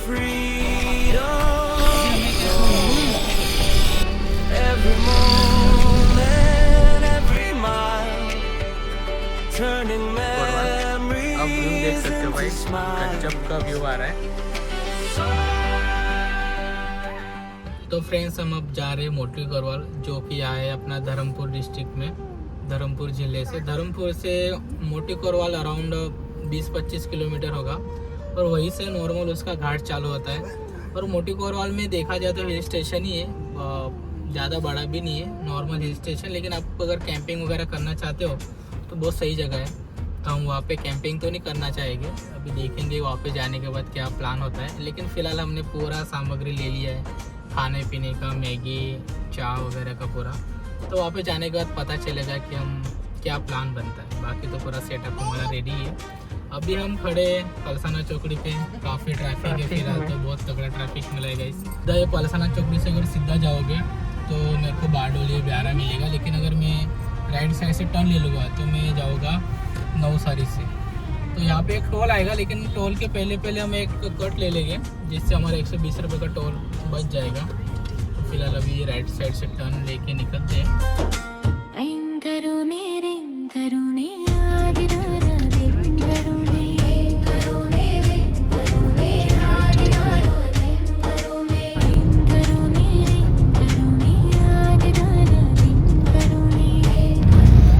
freedom, every moment, every mile, turning memories अब view देख सकते हो भाई, into smiles. कच्चप का व्यू आ रहा है। तो फ्रेंड्स हम अब जा रहे हैं मोटी कोरवाल, जो कि यहाँ है अपना धर्मपुर डिस्ट्रिक्ट में, धर्मपुर जिले से। धर्मपुर से मोटी कोरवाल अराउंड 20-25 किलोमीटर होगा और वहीं से नॉर्मल उसका घाट चालू होता है। और मोटी कोरवाल में देखा जाए तो हिल स्टेशन ही है, ज़्यादा बड़ा भी नहीं है, नॉर्मल हिल स्टेशन। लेकिन आप अगर कैंपिंग वगैरह करना चाहते हो तो बहुत सही जगह है। तो हम वहाँ पे कैंपिंग तो नहीं करना चाहेंगे, अभी देखेंगे वहाँ पे जाने के बाद क्या प्लान होता है। लेकिन फ़िलहाल हमने पूरा सामग्री ले लिया है, खाने पीने का, मैगी, चाय वगैरह का पूरा। तो वहाँ पे जाने के बाद पता चलेगा कि हम क्या प्लान बनता है। बाकी तो पूरा सेटअप हमारा रेडी है। अभी हम खड़े पलसाना चौकड़ी पे, काफ़ी ट्रैफिक है फिलहाल, तो बहुत तगड़ा ट्रैफिक मिलेगा। सीधा ये पलसाना चौकड़ी से अगर सीधा जाओगे तो मेरे को बारडोली ब्यारा मिलेगा। लेकिन अगर मैं राइट साइड से टर्न ले लूँगा तो मैं जाऊँगा नवसारी से। तो यहाँ पे एक टोल आएगा, लेकिन टोल के पहले हम एक कट ले लेंगे, जिससे हमारा 120 रुपये का टोल बच जाएगा। तो फिलहाल अभी ये राइट साइड से टर्न लेके निकलते हैं।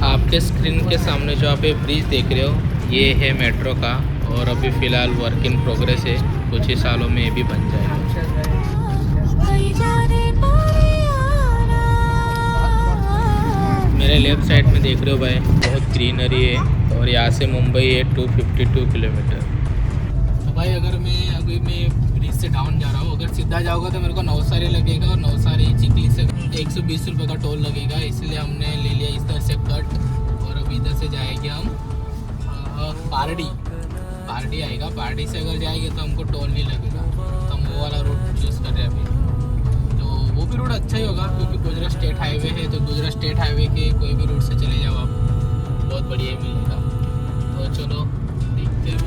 आपके स्क्रीन के सामने जो आप ये ब्रिज देख रहे हो, ये है मेट्रो का, और अभी फ़िलहाल वर्क इन प्रोग्रेस है। कुछ ही सालों में ये भी बन जाएगा। मेरे लेफ्ट साइड में देख रहे हो भाई, बहुत ग्रीनरी है, और यहाँ से मुंबई है 252 किलोमीटर। तो भाई अगर मैं ब्रिज से डाउन जा रहा हूँ, अगर सीधा जाऊँगा तो मेरे को नवसारी लगेगा, और नवसारी चिखली से 120 रुपये का टोल लगेगा। इसलिए हमने ले लिया इस तरह से कट, और अभी इधर से जाएंगे हम पारडी आएगा। पारडी से अगर जाएंगे तो हमको टोल नहीं लगेगा, तो हम वो वाला रूट चूज़ कर रहे हैं अभी। तो वो भी रूट अच्छा ही होगा, क्योंकि गुजरात स्टेट हाईवे है। तो गुजरात स्टेट हाईवे के कोई भी रूट से चले जाओ आप, बहुत बढ़िया मिलेगा। तो चलो देखते हैं।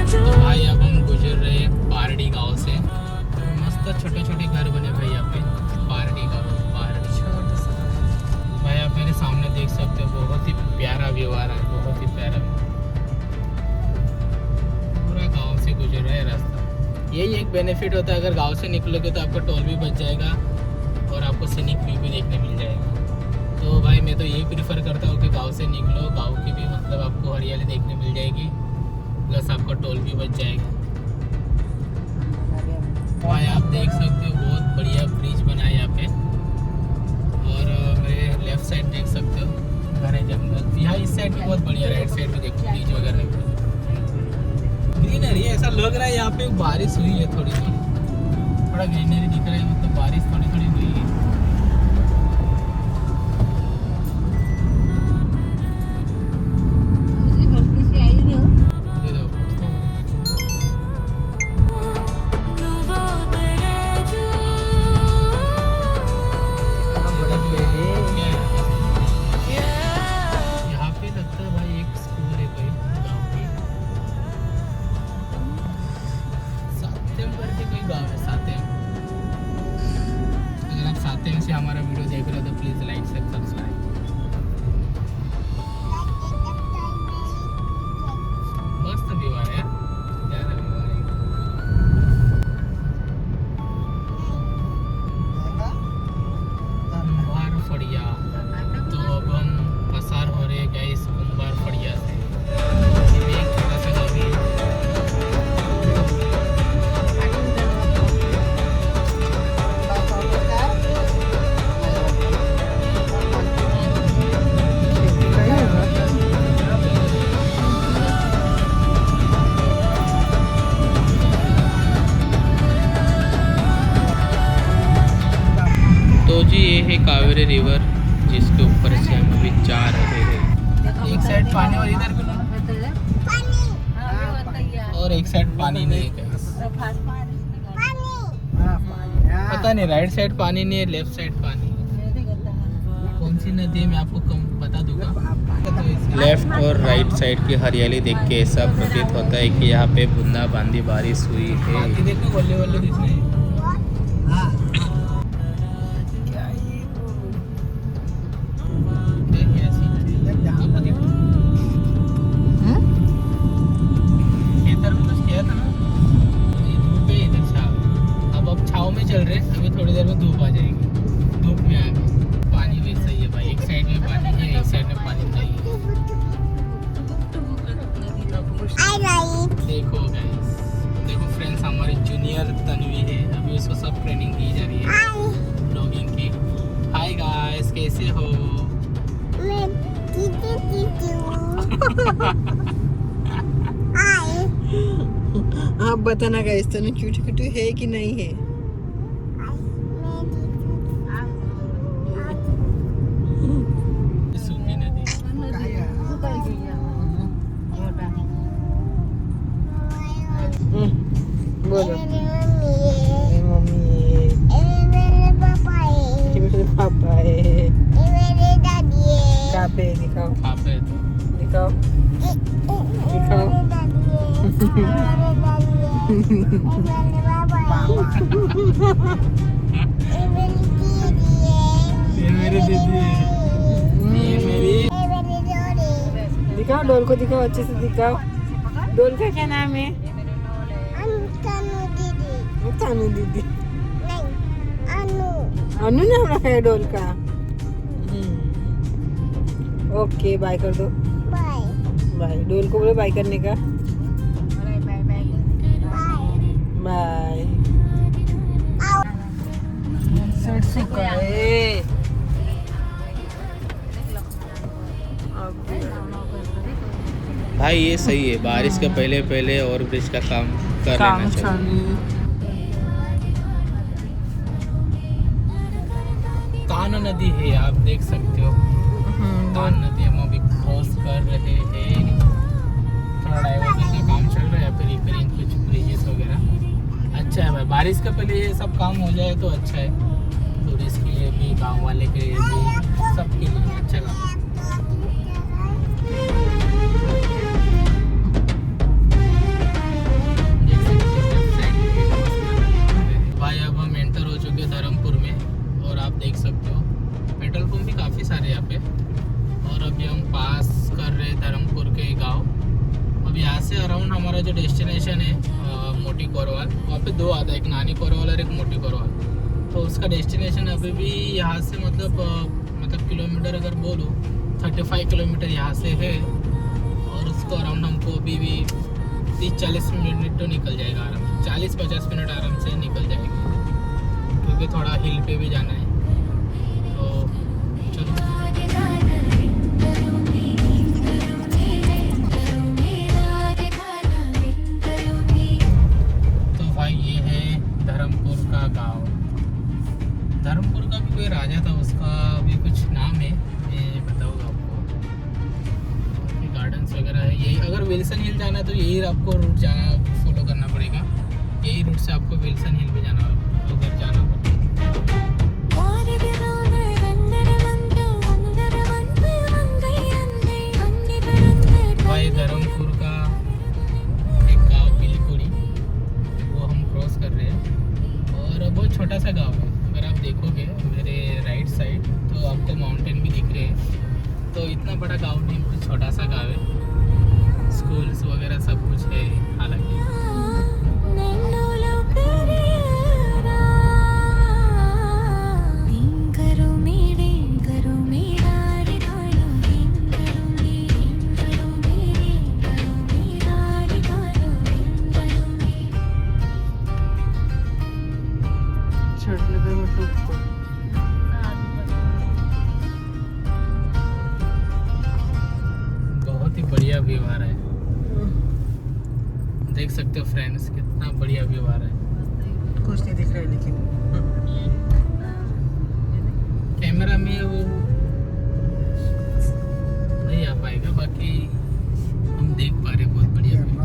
तो भाई अब हम गुजर रहे हैं पारडी गाँव से। मस्त छोटे छोटे घर बने भाई यहाँ पे, पारडी गाँव। भाई आप मेरे सामने देख सकते हो, बहुत ही प्यारा व्यू आ रहा है, बहुत ही प्यारा व्यू। पूरा गांव से गुजर रहा है रास्ता। यही एक बेनिफिट होता है, अगर गांव से निकलोगे तो आपका टोल भी बच जाएगा और आपको सीनिक व्यू भी देखने मिल जाएगा। तो भाई मैं तो यही प्रीफर करता हूँ कि गांव से निकलो, गांव की भी मतलब आपको हरियाली देखने मिल जाएगी, प्लस आपका टोल भी बच जाएगा। भाई आप देख सकते हो, बहुत बढ़िया ब्रिज बना है यहाँ पे। और मेरे लेफ्ट साइड देख सकते हो घने जंगल। यहाँ इस साइड भी बहुत बढ़िया, राइट साइड में देखो ब्रिज वगैरह ग्रीनरी है। ऐसा लग रहा है यहाँ पे बारिश हुई है, थोड़ा ग्रीनरी दिख रहा है, मतलब बारिश थोड़ी हुई है। हमारा वीडियो देख रहे हो तो प्लीज़ लाइक से सब्सक्राइब। मस्त व्यू आ रहा है, प्यारा व्यू आ रहा है। कुंभार फड़िया। तो अब हम पसार हो रहे हैं गाइस कुंभार फड़िया से। एक छोटा सा गाँव है। जी ये है कावेरी रिवर, जिसके ऊपर से हम अभी जा रहे हैं। एक साइड पानी और इधर भी और एक साइड पानी नहीं है। पता नहीं राइट साइड पानी नहीं है, लेफ्ट साइड पानी है। कौन सी नदी है मैं आपको बता दूंगा। तो इसलिए लेफ्ट और राइट साइड की हरियाली देख के ऐसा प्रतीत होता है कि यहाँ पे बूंदाबांदी बारिश हुई है। बाकी देखो वल्ले वल्ले दिख रहे हैं। देख ऐसी आपको देखो। खेतर में कुछ किया था ना, ये धूप है इधर छाव। अब छाव में चल रहे, अभी थोड़ी देर में धूप आ जाएगी। धूप में आ गए। पानी वैसा ही है भाई, एक साइड में पानी है, एक साइड में पानी नहीं है। देखो गाइस, देखो फ्रेंड्स, हमारे जूनियर तन्वी है, अभी उसको सब ट्रेनिंग दी जा रही है ब्लॉगिंग की। हाय गाइस, कैसे हो? आप बताना गाइस, तनु क्यूट क्यूट है कि नहीं है? सूखी नदी। बोलो। मेरी मम्मी है, ये मेरे पापा है। कहाँ पे है? दिखाओ कहाँ पे है तो? दिखाओ दिखाओ। ये मेरी दीदी है। ये मेरी दिखाओ डोल को, दिखाओ अच्छे से दिखाओ। डोल का क्या नाम है? तानू दीदी। अनु नाम रखा है डोल का। ओके बाय कर दो। बाय। डोल को बोलो बाय करने का। बाय। शर्ट सूखा है। भाई ये सही है, बारिश के पहले पहले और ब्रिज का काम कर लेना चाहिए। तान नदी है, आप देख सकते हो। तान नदी हम अभी क्रॉस कर रहे हैं। थोड़ा डाइवर्जन का काम चल रहा है, फिर रिपेयरिंग कुछ ब्रिजेस वगैरह। अच्छा है भाई, बारिश के पहले ये सब काम हो जाए तो अच्छा है। टूरिस्ट के लिए भी, गांव वाले के लिए भी, सबके लिए अच्छा काम। भाई अब हम एंटर हो चुके हैं धर्मपुर में, और आप देख सकते हो पेट्रोल पंप भी काफ़ी सारे यहाँ पे। और अभी हम पास कर रहे हैं धर्मपुर के गांव। अब यहाँ से अराउंड हमारा जो डेस्टिनेशन है मोटी कोरवाल, वहाँ पे दो आता है, एक नानी कोरवाल और एक मोटी कोरवाल। तो उसका डेस्टिनेशन अभी भी यहाँ से मतलब किलोमीटर अगर बोलो 35 किलोमीटर यहाँ से है। और उसको अराउंड हमको अभी भी 30-40 मिनट तो निकल जाएगा आराम से, 40-50 मिनट आराम से निकल जाएगी, क्योंकि थोड़ा हिल पे भी जाना है। तो चलो। तो भाई ये है धर्मपुर का गांव। धर्मपुर का भी कोई राजा था, उसका भी कुछ नाम है, मैं बताऊँगा आपको। गार्डन्स वगैरह है यही। अगर विल्सन हिल जाना है तो यही आपको रूट फॉलो करना पड़ेगा। यही रूट से आपको विल्सन हिल भी जाना उधर जाना पड़ेगा। भाई धर्मपुर का एक गांव पिलीकोड़ी, वो हम क्रॉस कर रहे हैं। और बहुत छोटा सा गांव है, अगर आप देखोगे मेरे राइट साइड तो आपको माउंटेन भी दिख रहे हैं। तो इतना बड़ा गांव नहीं, बहुत छोटा सा गांव है। स्कूल्स वगैरह सब कुछ है हालांकि। बहुत ही बढ़िया व्यू आ रहा है, देख सकते हो फ्रेंड्स, कितना बढ़िया व्यू आ रहा है। कुछ नहीं दिख रहा है लेकिन कैमरा में वो नहीं आ पाएगा, बाकी हम देख पा रहे हैं बहुत बढ़िया व्यू।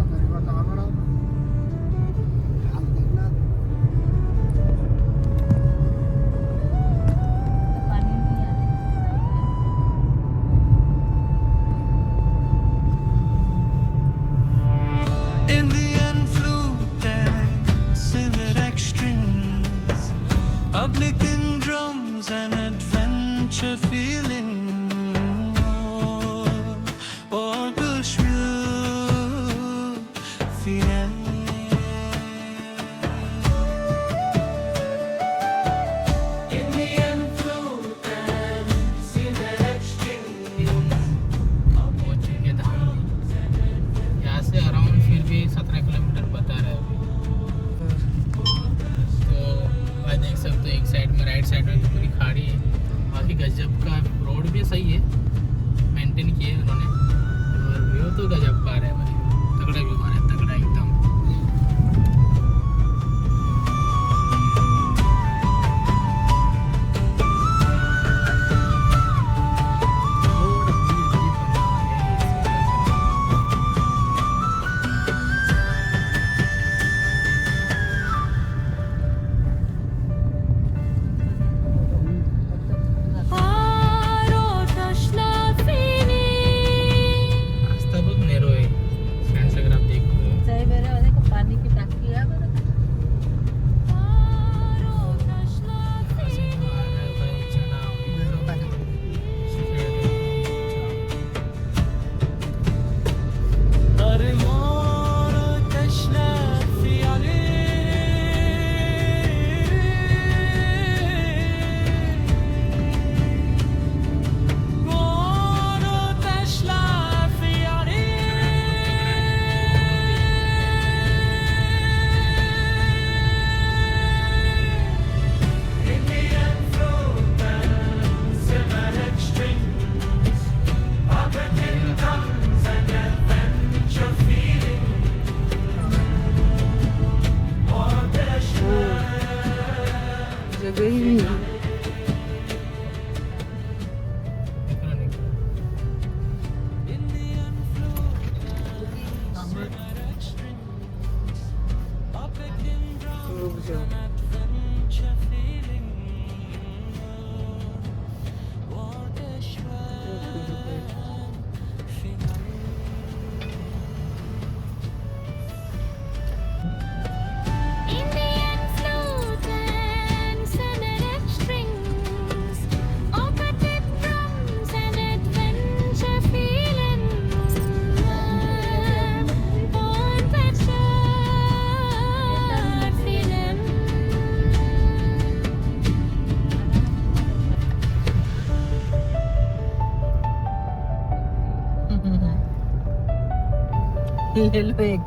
ले लो एक।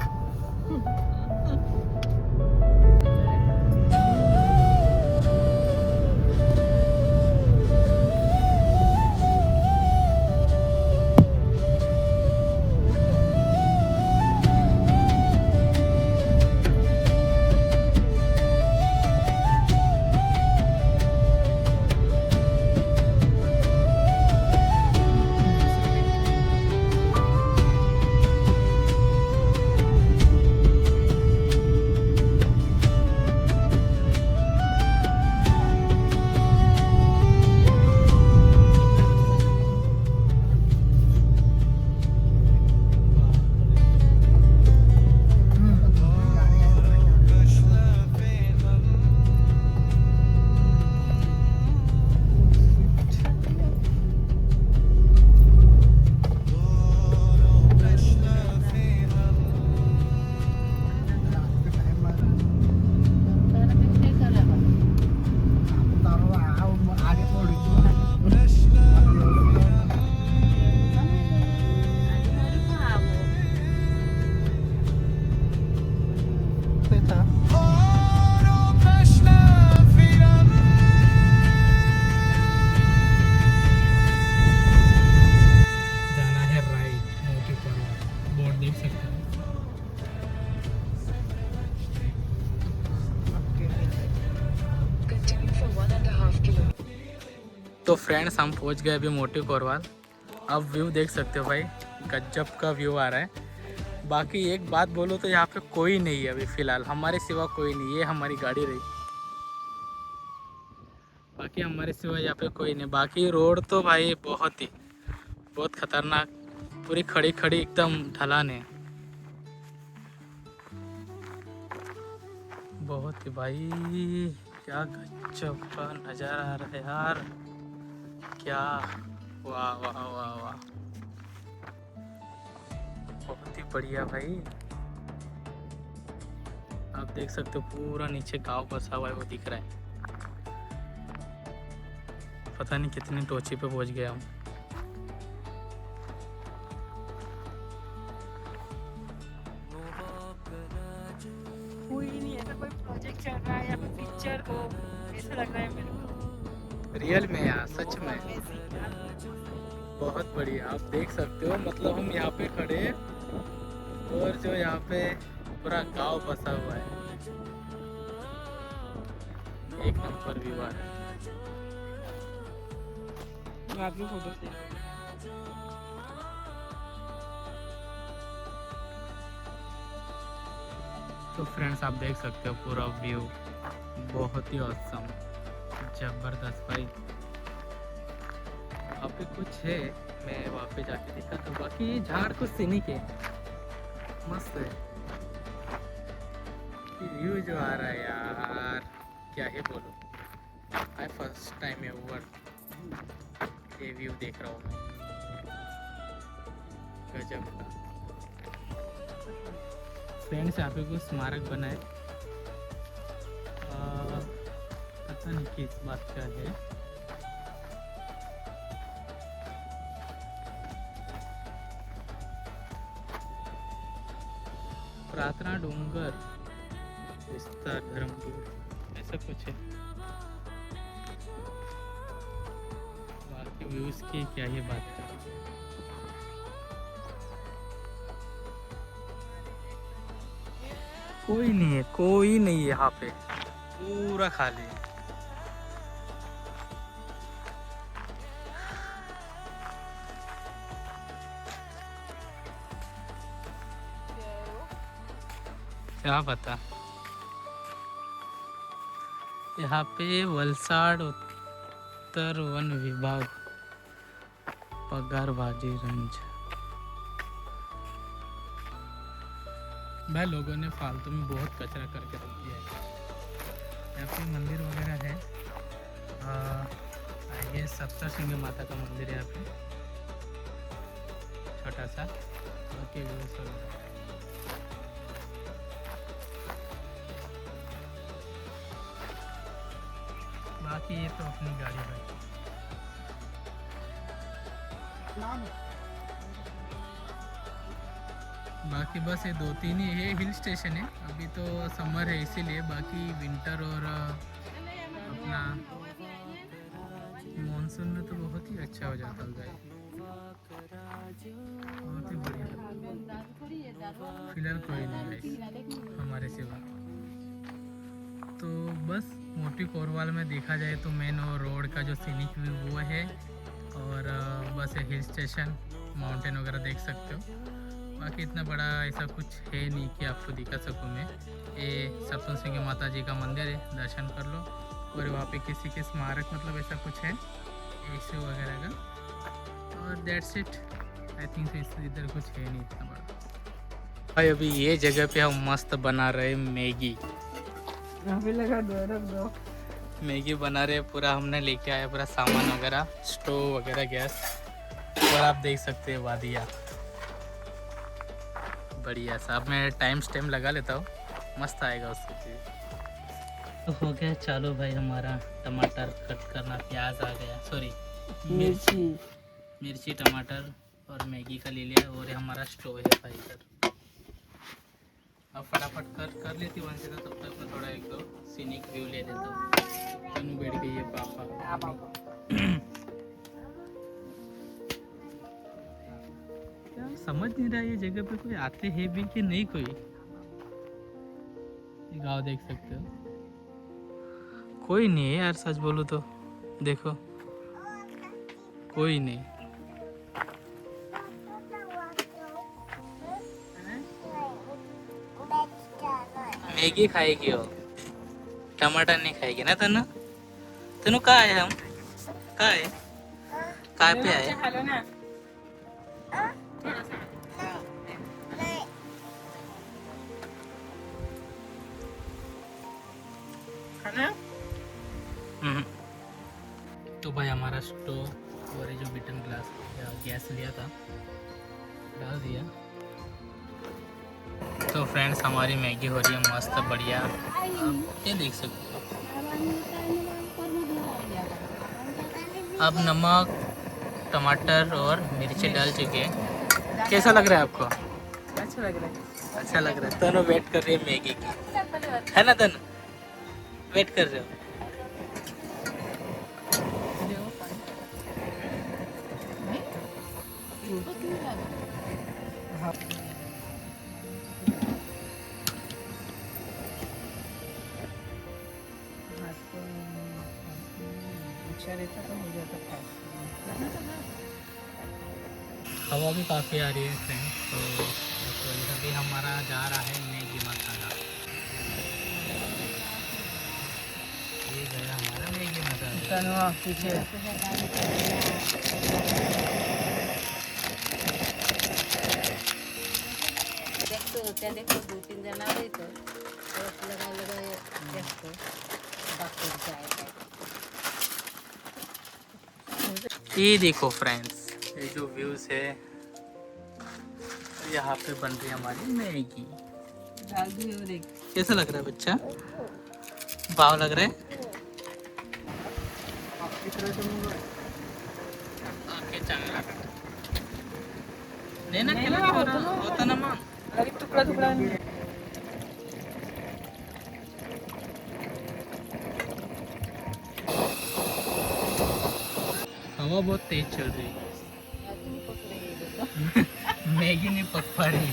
जाना है राइट मोटी कोरवाल, बोर्ड देख सकते हैं। तो फ्रेंड्स हम पहुंच गए अभी मोटी कोरवाल। अब व्यू देख सकते हो भाई, गजब का व्यू आ रहा है। बाकी एक बात बोलो तो यहाँ पे कोई नहीं है अभी फ़िलहाल, हमारे सिवा कोई नहीं। ये हमारी गाड़ी रही, बाकी हमारे सिवा यहाँ पे कोई नहीं। बाकी रोड तो भाई बहुत खतरनाक, पूरी खड़ी खड़ी एकदम ढलान है। बहुत ही भाई, क्या गजब का नज़ारा आ रहा है यार, क्या वाह वाह वाह वाह, बहुत ही बढ़िया भाई। आप देख सकते हो पूरा नीचे गांव बसा हुआ है, वो दिख रहा है। पता नहीं कितनी टोची पे पहुंच गया हूँ। कोई नहीं, ऐसा कोई प्रोजेक्ट चल रहा है या फिर पिक्चर हो, ऐसा लग रहा है मेरे को। रियल में यार, सच में बहुत बढ़िया। आप देख सकते हो, मतलब हम यहाँ पे खड़े हैं और जो यहाँ पे पूरा गांव बसा हुआ है, एक नंबर व्यू आ रहा है। आपकी फोटो से तो फ्रेंड्स आप देख सकते हो पूरा व्यू, बहुत ही ऑसम, जबरदस्त भाई। वहाँ पे कुछ है, मैं वहाँ पे जाके देखा तो बाकी ये झाड़ कुछ सीनिक है, मस्त है। व्यू जो आ रहा है यार, क्या ही बोलो। आई फर्स्ट टाइम ओवर ये व्यू देख रहा हूँ मैं, गजब का। फ्रेंड्स यहाँ पे कुछ स्मारक बना है, पता नहीं किस बात का है। प्रार्थना डूंगर विस्तार धर्मपुर, ऐसा कुछ है। बाकी व्यूज की क्या ही बात है। कोई नहीं है यहाँ पे, पूरा खाली है। क्या पता। यहाँ पे वलसाड़ उत्तर वन विभाग पगारबाजी रंज। भाई लोगों ने फालतू में बहुत कचरा करके रख दिया है। यहाँ पे मंदिर वगैरह है, ये सप्तशृंगी माता का मंदिर है यहाँ पे, छोटा सा। बाकी व्यूज वगैरह बाकी ये तो अपनी गाड़ी है। बाकी बस ये 2-3 ही है हिल स्टेशन है। अभी तो समर है इसीलिए, बाकी विंटर और अपना मानसून में तो बहुत ही अच्छा हो जाता है। बहुत ही बढ़िया। फिलहाल कोई नहीं है हमारे सिवा। तो बस मोटी कोरवाल में देखा जाए तो मेन और रोड का जो सीनिक व्यू वो है, और बस हिल स्टेशन माउंटेन वगैरह देख सकते हो। बाकी इतना बड़ा ऐसा कुछ है नहीं कि आपको दिखा सकूँ मैं। ये सप्तम सिंह माता जी का मंदिर है, दर्शन कर लो। और वहाँ पे किसी के स्मारक मतलब ऐसा कुछ है इशू वगैरह का, और दैट्स इट। आई थिंक इधर कुछ है नहीं इतना बड़ा। भाई अभी ये जगह पे हम मस्त बना रहे मैगी। अभी लगा दो, रख दो। मैगी बना रहे पूरा, हमने लेके आया पूरा सामान वगैरह, स्टोव वगैरह, गैस। और आप देख सकते हैं वादिया बढ़िया सा। अब मैं टाइम स्टैम्प लगा लेता हूँ, मस्त आएगा उसके चीज़। तो हो गया चालू भाई हमारा टमाटर कट करना, प्याज आ गया, सॉरी मिर्ची टमाटर और मैगी का ले लिया। और ये हमारा स्टोव है भाई इधर। अब फटाफट कर लेती हूँ वैसे, तो तब तक मैं थोड़ा 1-2 सीनिक व्यू ले लेता हूँ। तनु बैठ गई है पापा। समझ नहीं रहा ये जगह पे कोई आते हैं भी कि नहीं कोई। ये गाँव देख सकते हो, कोई नहीं है यार, सच बोलूँ तो देखो कोई नहीं। मैगी खाएगी हो, टमाटर नहीं खाएगी ना तनु? तनु कहाँ है हम? कहाँ है? कहाँ पे आए? हेलो ना। खाना? तो भाई हमारा स्टोव और ये जो बिटन ग्लास गैस लिया था डाल दिया। तो फ्रेंड्स हमारी मैगी हो रही है मस्त बढ़िया, आप ये देख सकते हो। अब नमक टमाटर और मिर्ची डाल चुके हैं। कैसा लग रहा है आपको? अच्छा लग रहा है। अच्छा लग रहा है। तनु वेट कर रही है मैगी की, है ना तनु? वेट कर रहे हो? रहता तो हो जाता था। हवा भी काफ़ी आ रही है फ्रेंड्स। तो इधर भी हमारा जा रहा है मैगी मसाला। ये गया हमारा मैगी मसाला। तनु पीछे देखतो त्या देखतो 2-3 जण आले तो लगा देखतो डॉक्टर आहे ये देखो फ्रेंड्स, ये जो व्यूज़ है, यहाँ पे बन रही है हमारी मैगी। डाल दी और देख। कैसा लग रहा है बच्चा? भाव लग रहा है? ओके चांगला नहीं ना खेला होता ना मां। अरे टुकड़ा टुकड़ा नहीं है। हवा बहुत तेज चल रही है। मैगी नहीं पक पा रही,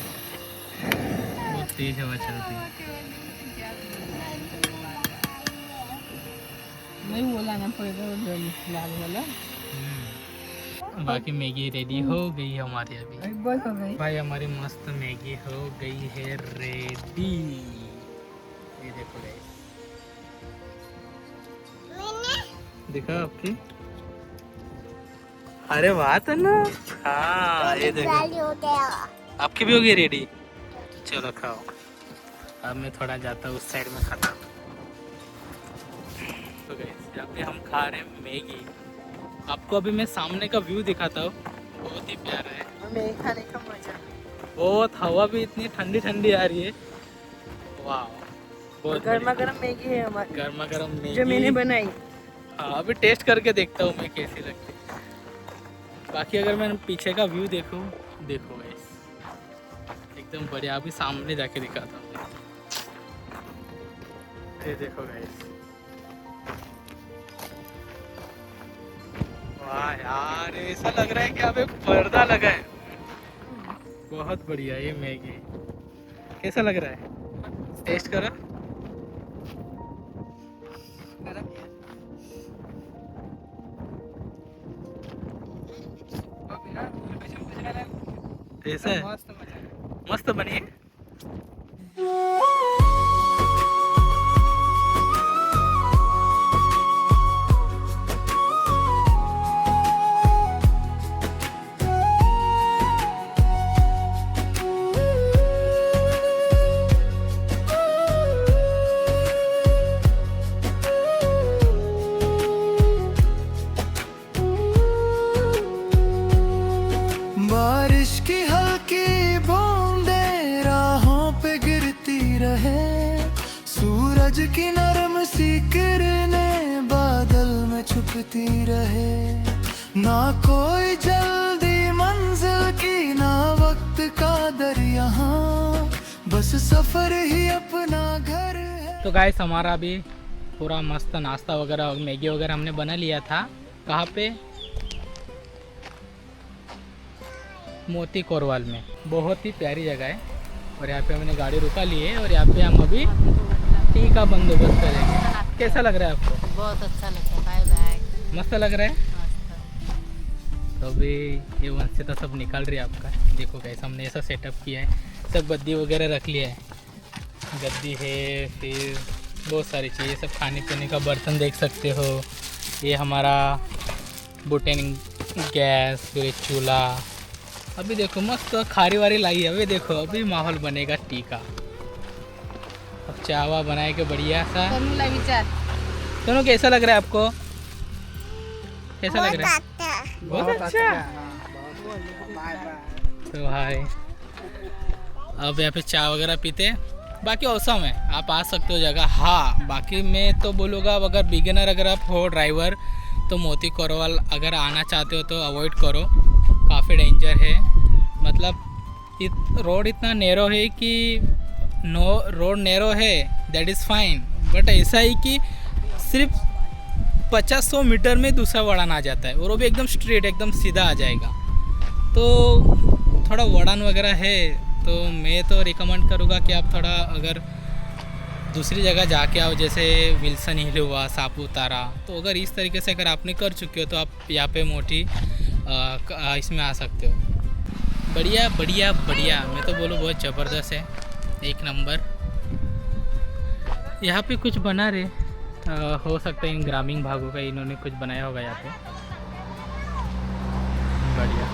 बहुत तेज हवा चल रही है। नहीं बोला ना पड़ेगा लाल वाला। बाकी मैगी रेडी हो गई हमारी अभी। बस हो गई। भाई हमारी मस्त मैगी हो गई है रेडी। ये देखो गाइस, दिखा आपकी? अरे वाह तन्नू, हाँ ये देखो आपकी भी होगी रेडी। चलो खाओ। अब मैं थोड़ा जाता हूँ उस साइड में खाता हूँ। तो गाइस यहाँ पे हम खा रहे हैं मैगी। आपको अभी मैं सामने का व्यू दिखाता हूँ, बहुत ही प्यारा है। मैगी खाने का मजा। बहुत हवा भी इतनी ठंडी ठंडी आ रही है। वाह बहुत गर्मा गर्म मैगी है हमारी, गर्मा गर्म मैगी जो मैंने बनाई। हाँ अभी टेस्ट करके देखता हूँ मैं कैसी लगती है। बाकी अगर मैं पीछे का व्यू देखूँ, देखो गाइस एकदम बढ़िया। अभी सामने जाके दिखाता हूँ। ये देखो गाइस, वाह यार, ऐसा लग रहा है कि यहाँ पे पर्दा लगा है। बहुत बढ़िया ये मैगी। कैसा लग रहा है? टेस्ट करो। ऐसा है? मस्त बनी है। बारिश की हल्की बूंदें राहों पे गिरती रहे, सूरज की नरम सी किरणें बादल में छुपती रहे। ना कोई जल्दी मंजिल की, ना वक्त का दर यहाँ, बस सफर ही अपना घर है। तो गाइस हमारा भी पूरा मस्त नाश्ता वगैरह मैगी वगैरह हमने बना लिया था। कहाँ पे? मोती कोरवाल में। बहुत ही प्यारी जगह है और यहाँ पे हमने गाड़ी रुका ली है और यहाँ पे हम अभी टी का बंदोबस्त करेंगे। कैसा लग रहा है आपको? बहुत अच्छा लगता है। Bye bye. मस्त लग रहा है। मस्त। तो अभी ये वंशिता सब निकाल रही है आपका। देखो कैसे हमने ऐसा सेटअप किया है, सब गद्दी वगैरह रख लिया है। गद्दी है, फिर बहुत सारी चीज़ें, सब खाने पीने का बर्तन देख सकते हो। ये हमारा बुटेन गैस, फिर चूल्हा। अभी देखो मस्त खारी वारी लाई है। अभी देखो अभी माहौल बनेगा टी का। अब चावा बनाए के बढ़िया सा। विचार दोनों कैसा लग रहा है आपको? कैसा लग रहा है? बहुत अच्छा। तो भाई अब यहाँ पे चाय वगैरह पीते हैं। बाकी औसम है, आप आ सकते हो जगह। हाँ बाकी मैं तो बोलूँगा अगर बिगिनर अगर आप हो ड्राइवर तो मोती कोरवाल अगर आना चाहते हो तो अवॉइड करो। काफ़ी डेंजर है। मतलब रोड इतना नैरो है कि रोड नैरो है दैट इज़ फाइन, बट ऐसा ही कि सिर्फ 50-100 मीटर में दूसरा वड़ान आ जाता है और वो भी एकदम स्ट्रेट एकदम सीधा आ जाएगा। तो थोड़ा वड़ान वगैरह है तो मैं तो रिकमेंड करूँगा कि आप थोड़ा अगर दूसरी जगह जाके आओ, जैसे विल्सन हिल हुआ, सापुतारा। तो अगर इस तरीके से अगर आपने कर चुके हो तो आप यहाँ पे मोटी इसमें आ सकते हो। बढ़िया बढ़िया बढ़िया, मैं तो बोलूँ बहुत ज़बरदस्त है, एक नंबर। यहाँ पे कुछ बना रहे हो सकता है इन ग्रामीण भागों का इन्होंने कुछ बनाया होगा यहाँ पे। बढ़िया,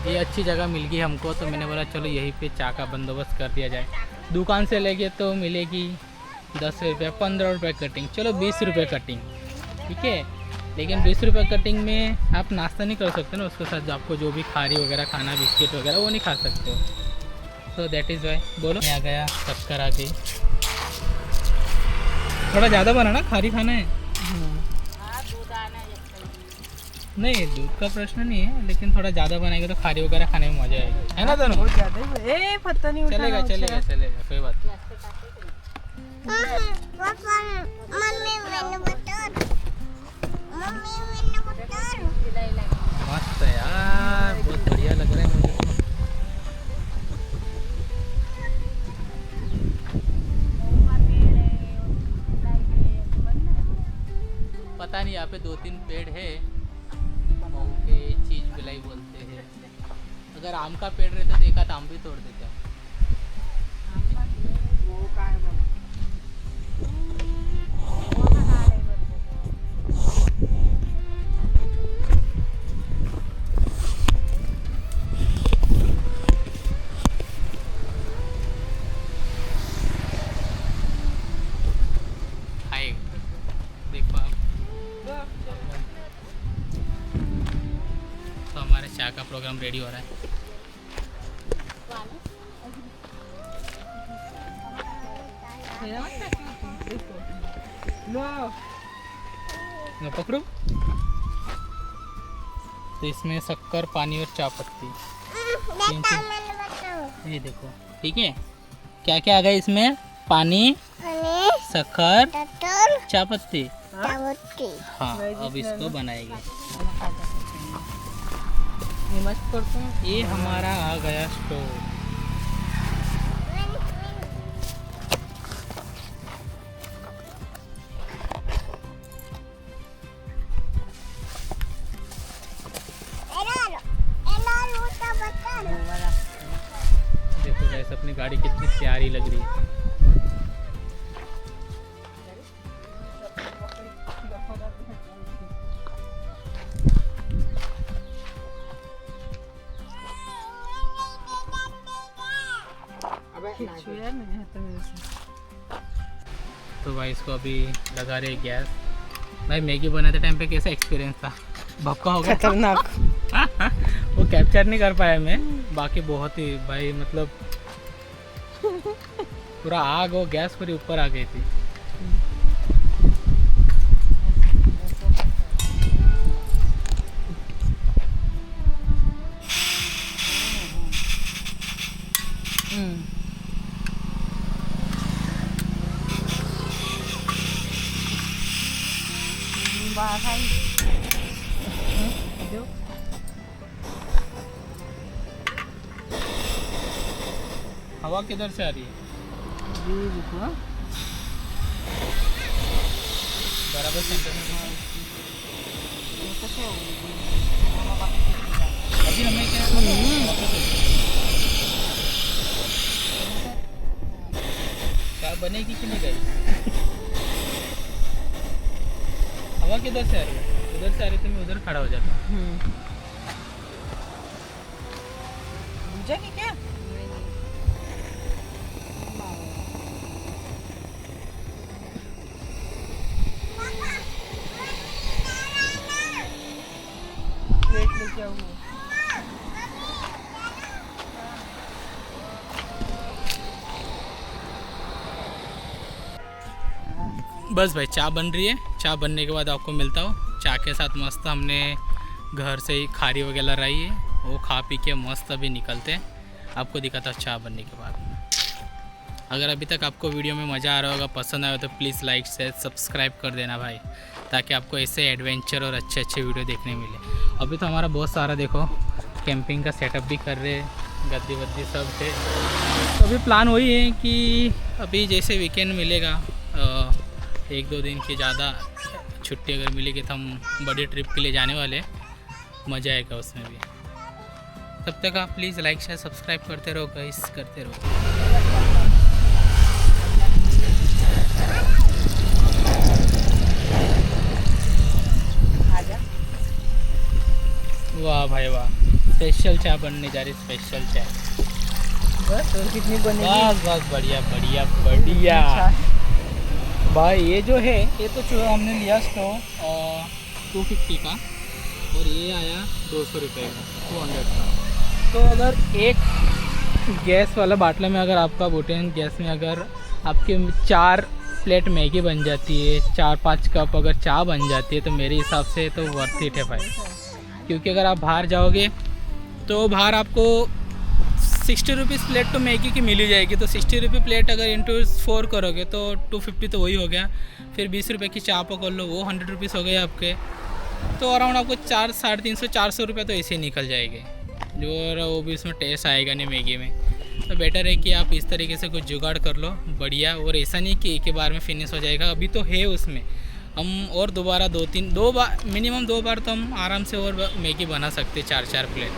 ये अच्छी जगह मिल गई हमको तो मैंने बोला चलो यहीं पे चाय का बंदोबस्त कर दिया जाए। दुकान से लेके तो मिलेगी 10 रुपये 15 रुपये कटिंग, चलो 20 रुपये कटिंग, ठीक है। लेकिन 20 रुपये कटिंग में आप नाश्ता नहीं कर सकते ना, उसके साथ आपको जो भी खारी वगैरह खाना, बिस्किट वगैरह वो नहीं खा सकते हो। तो दैट इज़ वाई बोलो आ गया शक्कर आ गई। थोड़ा ज़्यादा बनाना, खारी खाना है। नहीं दूध का प्रश्न नहीं है, लेकिन थोड़ा ज़्यादा बनाएगा तो खारी वगैरह खाने में मज़ा आएगा, है ना दोनों? बहुत ज्यादा ही ए पत्ता नहीं उठाना। चलेगा चलेगा चलेगा, कोई बात नहीं। मस्त है यार, बहुत बढ़िया लग रहा है मुझे। पता नहीं यहाँ पे 2-3 पेड़ है, मऊ के चीज बिलाई बोलते हैं। अगर आम का पेड़ रहता तो एक आध आम भी तोड़ देते हैं। देखो आप, तो हमारे चाय का प्रोग्राम रेडी हो रहा है। मैं पकड़ू तो इसमें शक्कर, पानी और चाय पत्ती, ये देखो। ठीक है। क्या क्या आ गया इसमें? पानी, शक्कर, चाय पत्ती। हाँ, अब इसको बनाएंगे। ये हमारा आ गया स्टोव। देखो गाइस, अपनी गाड़ी कितनी प्यारी लग रही है। तो भाई इसको अभी लगा रहे गैस। भाई मैगी बनाते टाइम पे कैसा एक्सपीरियंस था? भक्का हो गया? खतरनाक। वो कैप्चर नहीं कर पाया मैं, बाकी बहुत ही भाई मतलब पूरा आग वो गैस पूरी ऊपर आ गई थी। हवा किधर से आ रही है? बराबर सेंटर में। अभी हमें क्या क्या बनेगी कि नहीं गई? हवा किधर से आ रही है? उधर से आ रही तो मैं उधर खड़ा हो जाता। बुझा नहीं क्या? प्लेट लेके आऊँ। बस भाई चाय बन रही है। चाय बनने के बाद आपको मिलता हूँ। चाय के साथ मस्त हमने घर से ही खारी वगैरह लाई है, वो खा पी के मस्त अभी निकलते हैं। आपको दिखाता हूँ चाय बनने के बाद। अगर अभी तक आपको वीडियो में मज़ा आ रहा होगा, पसंद आया तो प्लीज़ लाइक शेयर सब्सक्राइब कर देना भाई, ताकि आपको ऐसे एडवेंचर और अच्छे अच्छे वीडियो देखने मिले। अभी तो हमारा बहुत सारा देखो कैंपिंग का सेटअप भी कर रहे, गद्दी वद्दी सब थे। तो अभी प्लान वही है कि अभी जैसे वीकेंड मिलेगा, 1-2 दिन की ज़्यादा छुट्टी अगर मिलेगी तो हम बड़ी ट्रिप के लिए जाने वाले हैं। मज़ा आएगा उसमें भी। तब तक आप प्लीज़ लाइक शेयर सब्सक्राइब करते रहो गाइस, करते रहो। वाह भाई वाह, स्पेशल चाय बनने जा रही, स्पेशल चाय। बस और कितनी बनेगी? बस बस बढ़िया बढ़िया बढ़िया। भाई ये जो है ये तो जो हमने लिया स्टोव 250 का, और ये आया 200 रुपये का, 200 का। तो अगर एक गैस वाला बाटला में अगर आपका बुटेन गैस में अगर आपके 4 प्लेट मैगी बन जाती है, 4-5 कप अगर चाय बन जाती है, तो मेरे हिसाब से तो वर्थ इट है भाई। क्योंकि अगर आप बाहर जाओगे तो बाहर आपको 60 रुपीज़ प्लेट तो मैगी की मिल ही जाएगी। तो 60 रुपये प्लेट अगर इंटू 4 करोगे तो 250 तो वही हो गया। फिर 20 रुपये की चाय पकड़ लो, वो 100 रुपीज़ हो गए आपके। तो अराउंड आपको 350-400 रुपये तो ऐसे ही निकल जाएंगे, जो वो भी उसमें टेस्ट आएगा नहीं मैगी में। तो बेटर है कि आप इस तरीके से कुछ जुगाड़ कर लो बढ़िया। और ऐसा नहीं कि एक ही बार में फिनिश हो जाएगा, अभी तो है उसमें। हम और दोबारा 2 बार मिनिमम 2 बार तो हम आराम से और मैगी बना सकते 4-4 प्लेट।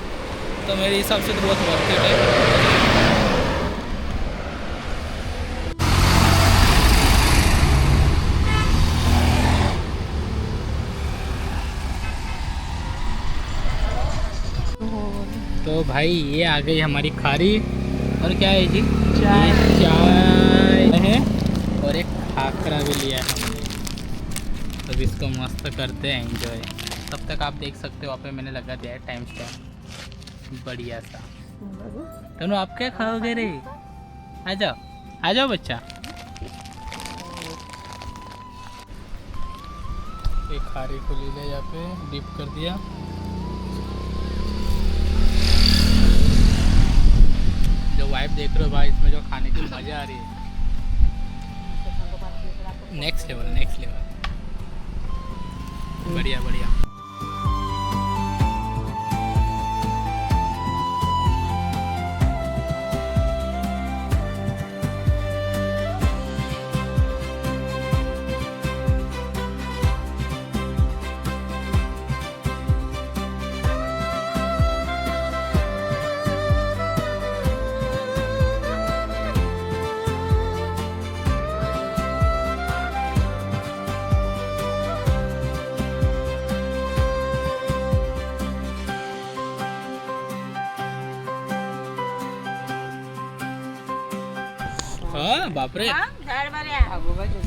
तो मेरे हिसाब से तो बहुत वर्थ इट है। तो भाई ये आ गई हमारी खारी, और क्या है जी? चाय है, और एक खाखरा भी लिया है हमने। तो इसको मस्त करते हैं एंजॉय। तब तक आप देख सकते हो वहाँ पे मैंने लगा दिया है टाइम स्टैम्प बढ़िया सा। तनु आप क्या खाओगे रे? आ जाओ बच्चा। एक खारी को ले लिया, यहाँ पे डिप कर दिया। जो वाइब देख रहे हो भाई, इसमें जो खाने की मजा आ रही है, नेक्स्ट लेवल, नेक्स्ट लेवल। बढ़िया बढ़िया। हाँ बाप रे।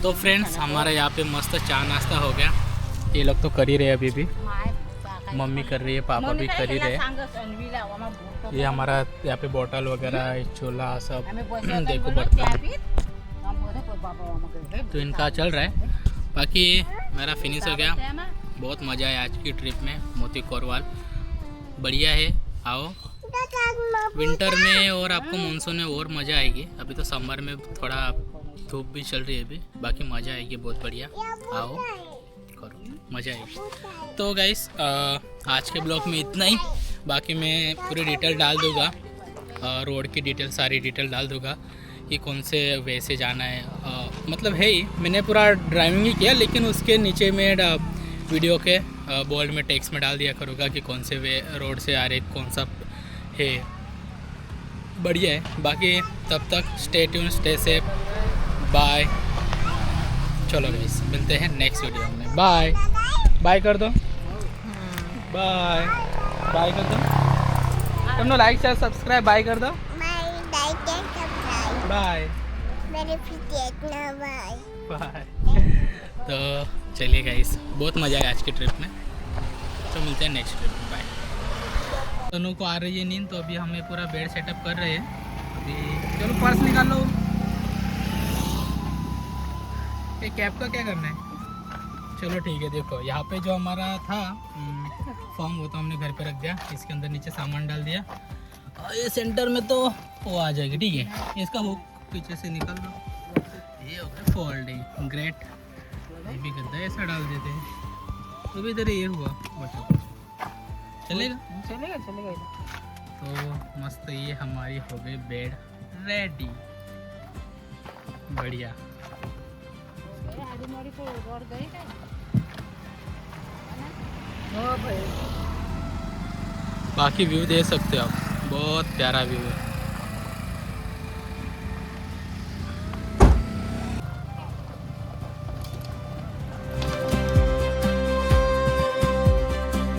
तो फ्रेंड्स हमारा यहाँ पे मस्त चाय नाश्ता हो गया। ये लोग तो कर ही रहे अभी भी, मम्मी कर रही है, पापा भी कर ही रहे। ये हमारा यहाँ पे बोतल वगैरह, चूल्हा सब देखो बर्तन, तो इनका चल रहा है। बाकी मेरा फिनिश हो गया। बहुत मज़ा आया आज की ट्रिप में मोती कोरवाल, बढ़िया है। आओ विंटर में और आपको मानसून में और मज़ा आएगी। अभी तो समर में थोड़ा धूप भी चल रही है अभी, बाकी मज़ा आएगी बहुत बढ़िया। आओ करो, मज़ा आएगी। तो गाइस आज के ब्लॉग में इतना ही। बाकी मैं पूरी डिटेल डाल दूँगा, रोड की डिटेल, सारी डिटेल डाल दूँगा कि कौन से वे से जाना है। मतलब है ही, मैंने पूरा ड्राइविंग ही किया, लेकिन उसके नीचे में वीडियो के बोल्ड में टेक्स्ट में डाल दिया करूँगा कि कौन से वे रोड से आ रहे, कौन सा है, बढ़िया है। बाकी तब तक stay tune, stay safe, bye. चलो गाइस मिलते हैं नेक्स्ट वीडियो में। बाय बाय कर दो, बाय बाय कर दो, तुम लाइक शेयर सब्सक्राइब बाय कर दो, बाय बाय। तो चलिए गाइस, बहुत मज़ा आया आज की ट्रिप में। तो मिलते हैं नेक्स्ट ट्रिप में, बाय। दोनों को आ रही है नींद, तो अभी हमें पूरा बेड सेटअप कर रहे हैं। अभी चलो पर्स निकाल लो। ये कैब का क्या करना है? चलो ठीक है। देखो यहाँ पे जो हमारा था फॉर्म, वो तो हमने घर पे रख दिया। इसके अंदर नीचे सामान डाल दिया, और ये सेंटर में तो वो आ जाएगी, ठीक है। इसका वो पीछे से निकाल दो। ये हो गया फोल्डिंग, ग्रेट। ये भी गद्दा ऐसा डाल देते हैं, तो भी इधर ये हुआ बच्चों, चलेगा चलेगा चलेगा। तो मस्त, ये हमारी हो गई बेड रेडी, बढ़िया। बाकी व्यू दे सकते हो आप, बहुत प्यारा व्यू है।